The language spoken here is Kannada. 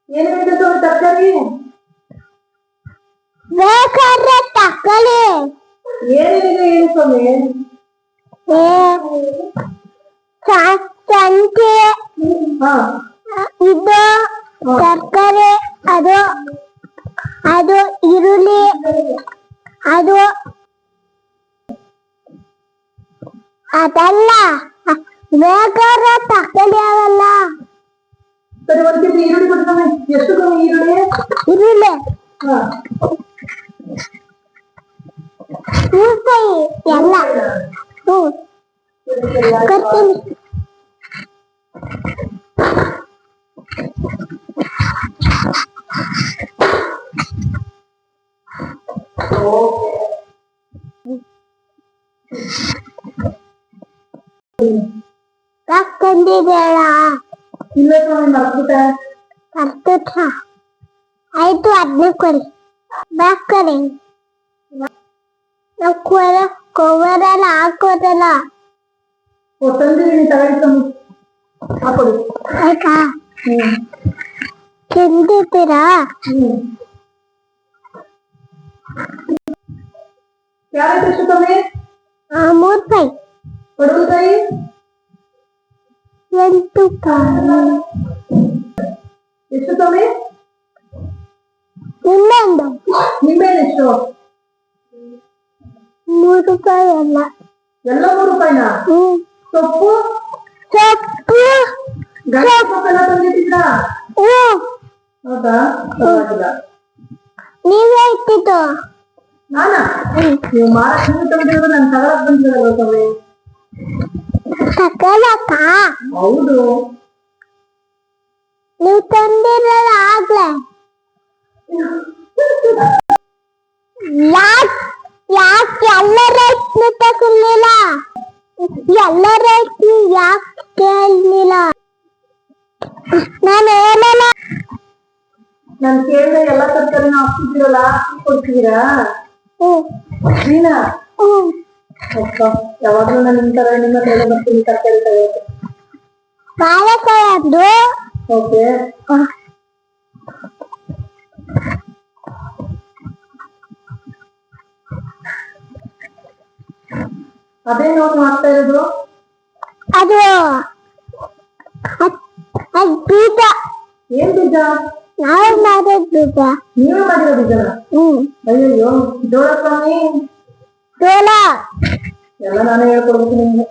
ಏನೇನಿದೆ ತರಕಾರಿ? ಬೇಕಾದ್ರೆ ತಕ್ಕಳಿ. ಏನೇನಿದೆ ಹೇಳಿ ಸ್ವಾಮಿ. ಸಂತೆ ಇದು ತರಕಾರಿ, ಅದು ಅದು ಈರುಳ್ಳಿ, ಅದು ಅದಲ್ಲ ಬೇಕಾದ್ರೆ ತಕ್ಕಳಿ ಅವೆಲ್ಲ. ಸರಿ, 1 ಕೆಜಿ ಈರುಳ್ಳಿ ಕೊಡಿ ಸ್ವಾಮಿ. ಎಷ್ಟು ಸ್ವಾಮಿ ಈರುಳ್ಳಿ? ಈರುಳ್ಳಿ ಎಲ್ಲ ಕೊಡ್ತೀನಿ. ತಂದಿದ್ದೇಳ? ಇಲ್ಲ ಸ್ವಾಮಿ, ಮರ್ಬಿಟ್ಟ. ಆಯ್ತು, ಅದನ್ನ ಕೊಡಿ. ಬೇಕಾರೆ ನಾವು ಕೊಬ್ಬರೆಲ್ಲ ಹಾಕೋದಲ್ಲ. ತಂದಿದ್ದೀನಿ, ತಗೊಳ್ಳಿ ಸ್ವಾಮಿ. ಹಾಕೊಡಿ. ಆಯ್ತಾ? ತಿಂದಿದ್ದೀರಾ? ಕ್ಯಾರೆಟ್ ಎಷ್ಟು ಸ್ವಾಮಿ? 3 ರೂಪಾಯಿ. ಬಡವಲಕಾಯಿ 8 ರೂಪಾಯಿ. ಎಷ್ಟು ಸ್ವಾಮಿ? ನಿಮ್ಮೆಂದು ನಿಂಬೆಹಣ್ಣು ಎಷ್ಟು? 3 ರೂಪಾಯಿ ಎಲ್ಲ. ಎಲ್ಲ 3 ರೂಪಾಯಿನಾ? ಸೊಪ್ಪು ಗಂಟೆ ಸೊಪ್ಪೆಲ್ಲ ತಂದಿದ್ದೀರಾ? ಹೌದಾ? ಪರವಾಗಿಲ್ಲ. ನೀವೇ ಇಟ್ಟಿದ್ದು? ನಾನಾ? ನೀವು ಮಾರಕ್ ನೀವು ತಂದಿರೋದು ನಾನು ತಗೊಳಕ್ ಬಂದಿರೋದು ಸ್ವಾಮಿ. ತಗೊಳಕ? ಹೌದು. ನೀವು ತಂದಿರೋದು ಆಗ್ಲೇ. ಯಾಕೆ ಎಲ್ಲ ರೇಟ್ನು ತಗೊಳ್ಳಿಲ್ಲ? ಎಲ್ಲ ರೇಟ್ನು ಯಾಕೆ ಕೇಳಲಿಲ್ಲ? ನಾನು ಹೇಳಲ್ಲ. ನಾನು ಕೇಳಿದ್ರೆ ಎಲ್ಲ ತರಕಾರಿನ ಹಾಕ್ತಿದ್ದೀರಲ್ಲ, ಕೊಡ್ತಿದ್ದೀರಾ? ನೀನಾ? ಯಾವಾಗ್ಲೂ ನಾನು ನಿಮ್ ತರ ನಿಮ್ಮ ಹತ್ರ ಬರ್ತೀನಿ ತರಕಾರಿ ತಗೋಕೆ. ಬಾಳೆಕಾಯಿ ಅದು. ಓಕೆ. ಅದೇ ನೋಡಿ ಮಾಡ್ತಾ ಇರೋದು? ಅದು ಬೀಜ. ಏನ್ ಬೀಜ? ನಾವೇ ಮಾಡಿದ ಬೀಜ. ನೀವೇ ಮಾಡಿರೋ ಬೀಜನ? ಅಯ್ಯಯ್ಯೋ, ಜೋಳ ಸ್ವಾಮಿ. ಜೋಳ ಎಲ್ಲ ನಾನೇ ಹೇಳ್ಕೊಡ್ಬೇಕು ನಿಮ್ಗೆ.